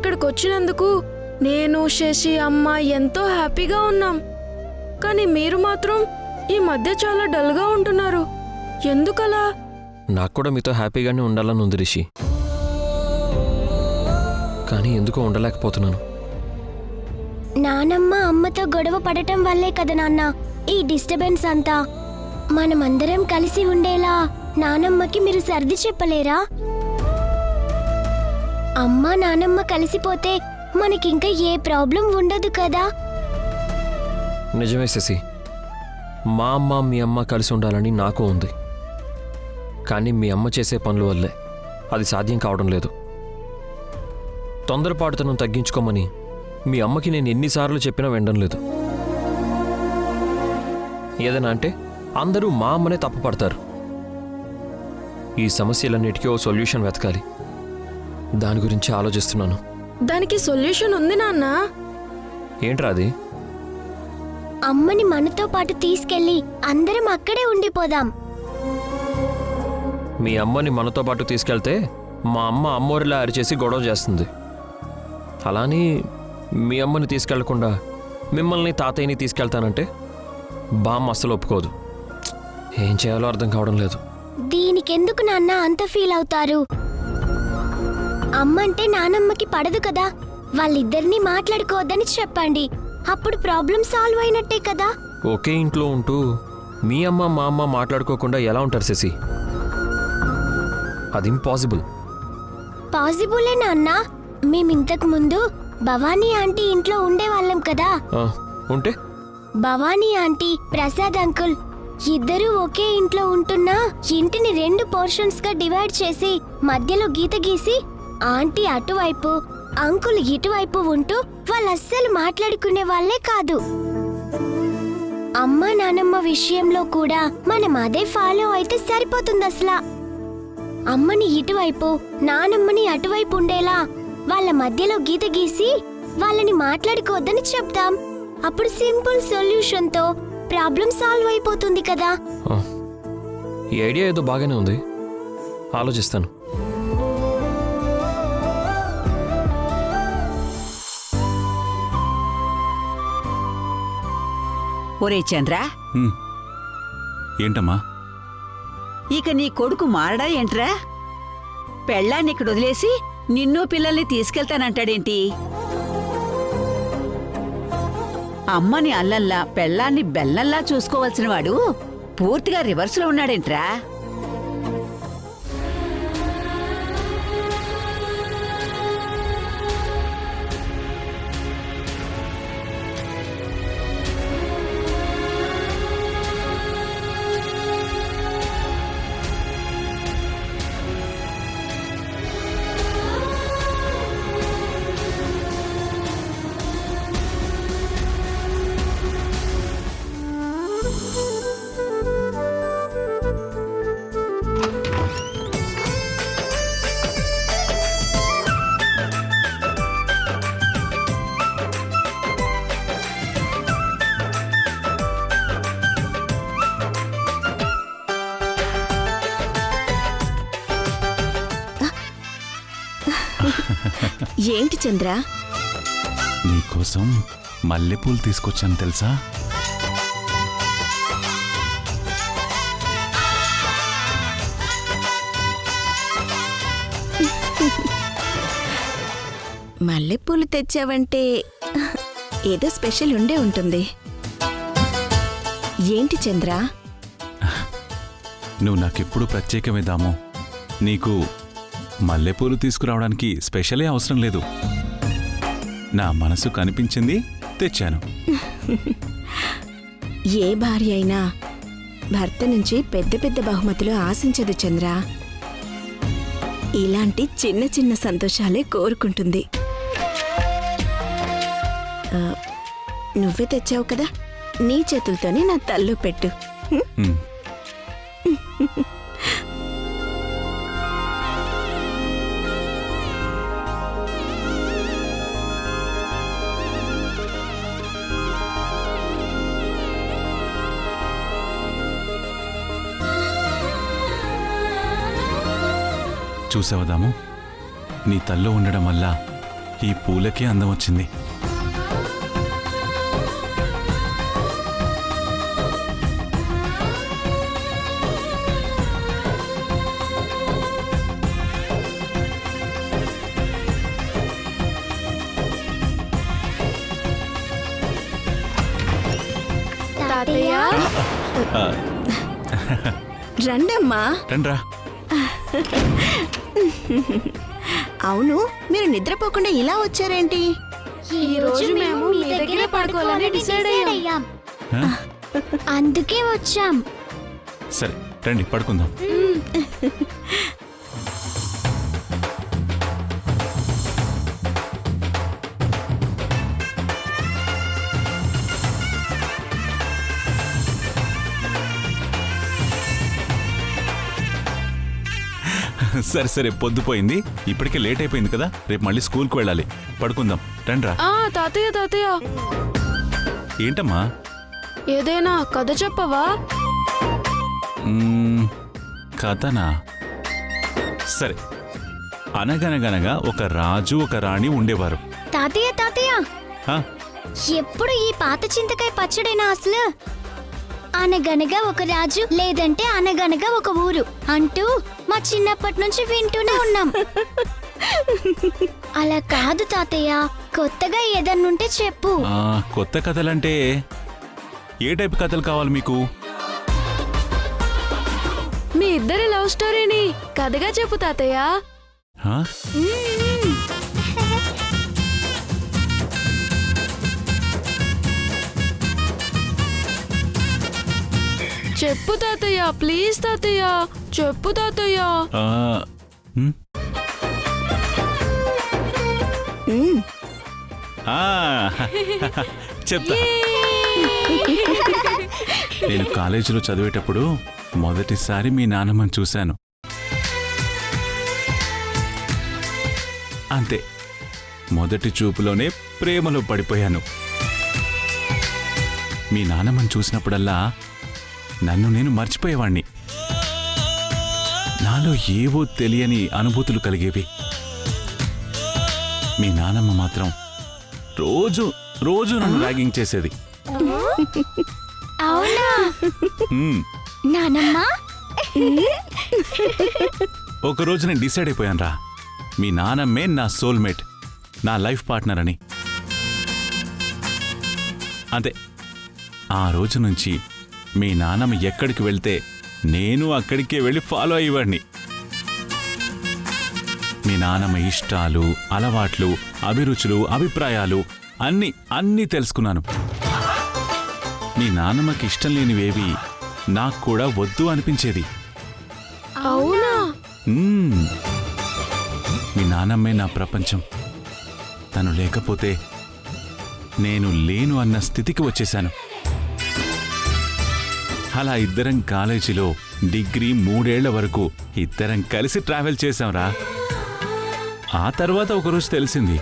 ఇక్కడికి వచ్చినందుకు నేను శశి అమ్మ ఎంతో హ్యాపీగా ఉన్నాం. కానీ మీరు మాత్రం ఈ మధ్య చాలా డల్గా ఉంటున్నారు. ఎందుకలా? నాకు కూడా మీతో హ్యాపీగానే ఉండాలని ఉంది రిషి, కానీ ఎందుకో ఉండలేకపోతున్నాను. నానమ్మ అమ్మతో గొడవ పడటం వల్లే కదా నాన్న ఈ డిస్టర్బెన్స్ అంతా. మనమందరం కలిసి ఉండేలా నానమ్మకి మీరు సర్ది చెప్పలేరా? అమ్మ నానమ్మ కలిసిపోతే మనకింకా ఏ ప్రాబ్లం ఉండదు కదా. నిజమే శశి, మా అమ్మ మీ అమ్మ కలిసి ఉండాలని నాకు ఉంది. కానీ మీ అమ్మ చేసే పనుల వల్లే అది సాధ్యం కావడం లేదు. తొందరపాటుతనం తగ్గించుకోమని మీ అమ్మకి నేను ఎన్నిసార్లు చెప్పినా వినడం లేదు. ఏదైనా అంటే అందరూ మా అమ్మనే తప్పుపడతారు. ఈ సమస్యలన్నిటికీ ఓ సొల్యూషన్ వెతకాలి. దాని గురించి ఆలోచిస్తున్నాను. దానికి సొల్యూషన్ ఉంది నాన్న. ఏంట్రా అది? అమ్మని మనతో పాటు తీసుకెళ్ళి అందరం అక్కడే ఉండిపోదాం. మీ అమ్మని మనతో పాటు తీసుకెళ్తే మా అమ్మ అమ్మోరిలా అరిచేసి గొడవ చేస్తుంది. అలాని మీ అమ్మని తీసుకెళ్లకుండా మిమ్మల్ని తాతయ్యని తీసుకెళ్తానంటే బామ్మ అస్సలు ఒప్పుకోదు. ఏం చేయాలో అర్థం కావడం లేదు. దీనికెందుకు నాన్న అంత ఫీల్ అవుతారు? అమ్మంటే నానమ్మకి పడదు కదా. వాళ్ళిద్దరినీ మాట్లాడుకోవద్దని చెప్పండి. అప్పుడు ప్రాబ్లం సాల్వ్ అయినట్టే కదా. ఒకే ఇంట్లో ఉంటూ మీ అమ్మ మా అమ్మ మాట్లాడుకోకుండా ఎలా ఉంటారు శశి? అది ఇంపాసిబుల్. పాసిబులే నాన్న. మేమింతకు ముందు భవానీ ఆంటీ ఇంట్లో ఉండేవాళ్ళం కదా. ఉంటే భవానీ ఆంటీ, ప్రసాద్ అంకుల్ ఇద్దరూ ఒకే ఇంట్లో ఉంటున్నా ఇంటిని 2 పోర్షన్స్ గా డివైడ్ చేసి మధ్యలో గీత గీసి ఆంటీ అటువైపు అంకుల్ ఇటువైపు ఉంటూ వాళ్ళు అస్సలు మాట్లాడుకునే వాళ్ళే కాదు. అమ్మ నానమ్మ విషయంలో కూడా మనం అదే ఫాలో అయితే సరిపోతుంది. అసలు అమ్మని ఇటువైపు నానమ్మని అటువైపు ఉండేలా వాళ్ళ మధ్యలో గీత గీసి వాళ్ళని మాట్లాడుకోవద్దని చెప్తాం. అప్పుడు సింపుల్ సొల్యూషన్ తో ప్రాబ్లం సాల్వ్ అయిపోతుంది కదా. ఈ ఐడియా ఏదో బాగానే ఉంది, ఆలోచిస్తాను. ఒరే చంద్ర, ఏంటమ్మా? ఇక నీ కొడుకు మారడా ఏంట్రా? పెళ్ళాన్ని ఇక్కడ వదిలేసి నిన్ను పిల్లల్ని తీసుకెళ్తానంటాడేంటి? అమ్మని అల్లల్లా పెళ్ళాన్ని బెల్లంలా చూసుకోవాల్సిన వాడు పూర్తిగా రివర్స్లో ఉన్నాడేంట్రా? ఏంటి చంద్ర? నీకోసం మల్లెపూలు తీసుకొచ్చాను తెలుసా? మల్లెపూలు తెచ్చావంటే ఏదో స్పెషల్ ఉండే ఉంటుంది. ఏంటి చంద్ర? నువ్వు నాకెప్పుడు ప్రత్యేకమే దాము. నీకు మల్లెపూలు తీసుకురావడానికి స్పెషలే అవసరం లేదు. నా మనసు కనిపించింది, తెచ్చాను. ఏ భార్య అయినా భర్త నుంచి పెద్ద పెద్ద బహుమతులు ఆశించదు చంద్ర. ఇలాంటి చిన్న చిన్న సంతోషాలే కోరుకుంటుంది. నువ్వే తెచ్చావు కదా, నీ చేతులతోనే నా తల్లో పెట్టు. చూసావదాము, నీ తల్లో ఉండడం వల్ల ఈ పూలకే అందం వచ్చింది. తాతయ్య ఆ, రండమ్మా. రండ్రా. అవును, మీరు నిద్రపోకుండా ఇలా వచ్చారేంటి? ఈ రోజు మేము మీ దగ్గరే పడుకోవాలని డిసైడ్ అయ్యాం. ఆ, అందుకే వచ్చాం. సరే రండి పడుకుందాం. సరే సరే పొద్దుపోయింది, ఇప్పటికే లేట్ అయిపోయింది కదా, రేపు మళ్ళీ స్కూల్కి వెళ్ళాలి. పడుకుందాం రండ్రా. తాతయ్య తాతయ్య ఏంటమ్మా? ఏదైనా కథ చెప్పవా? కథనా? సరే. అనగనగనగా ఒక రాజు ఒక రాణి ఉండేవారు. తాతయ్య తాతయ్య ఆ, ఎప్పుడు ఈ పాత చింతకాయ పచ్చడేనా అసలు? అనగనగా ఒక రాజు లేదంటే అనగనగా ఒక ఊరు అంటూ మా చిన్నప్పటి నుంచి వింటూనే ఉన్నాం. అలా కాదు తాతయ్య, కొత్తగా ఏదన్నుంటే చెప్పు. ఆ, కొత్త కథలంటే ఏ టైప్ కథలు కావాలి మీకు? మీ ఇద్దరి లవ్ స్టోరీని కథగా చెప్పు తాతయ్య. ఆ? చెప్పు తాతయ్య, ప్లీజ్ తాతయ్య, చెప్పు తాతయ్య. ఆ, ఉమ్, ఉమ్, ఆ, చెప్తా. నేను కాలేజీలో చదివేటప్పుడు మొదటిసారి మీ నాన్నమ్మని చూశాను. అంతే, మొదటి చూపులోనే ప్రేమలో పడిపోయాను. మీ నాన్నమ్మని చూసినప్పుడల్లా నన్ను నేను మర్చిపోయేవాణ్ణి. నాలో ఏవో తెలియని అనుభూతులు కలిగేవి. మీ నానమ్మ మాత్రం రోజు రోజు నన్ను ర్యాగింగ్ చేసేది. అవునా మ్మ్. నానమ్మా? ఒకరోజు నేను డిసైడ్ అయిపోయానురా, మీ నానమ్మే నా సోల్మేట్, నా లైఫ్ పార్ట్నర్ అని. అంతే, ఆ రోజు నుంచి మీ నానమ్మ ఎక్కడికి వెళ్తే నేను అక్కడికే వెళ్ళి ఫాలో అయ్యేవాడిని. మీ నానమ్మ ఇష్టాలు, అలవాట్లు, అభిరుచులు, అభిప్రాయాలు అన్నీ తెలుసుకున్నాను. మీ నానమ్మకి ఇష్టం లేనివేవి నాకు కూడా వద్దు అనిపించేది. అవునా? మ్మ్. మీ నానమ్మే నా ప్రపంచం. తను లేకపోతే నేను లేను అన్న స్థితికి వచ్చేశాను. అలా ఇద్దరం కాలేజీలో డిగ్రీ 3 ఏళ్ల వరకు ఇద్దరం కలిసి ట్రావెల్ చేశాంరా. ఆ తర్వాత ఒకరోజు తెలిసింది,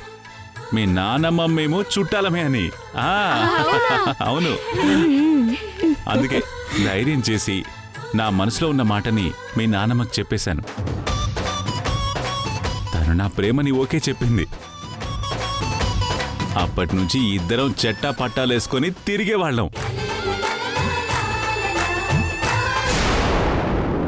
మీ నానమ్మ మేము చుట్టాలమే అని. ఆ, అవును. అందుకే ధైర్యం చేసి నా మనసులో ఉన్న మాటని మీ నానమ్మకి చెప్పేశాను. తను నా ప్రేమని ఓకే చెప్పింది. అప్పటినుంచి ఇద్దరం చెట్టా పట్టాలేసుకొని తిరిగేవాళ్ళం.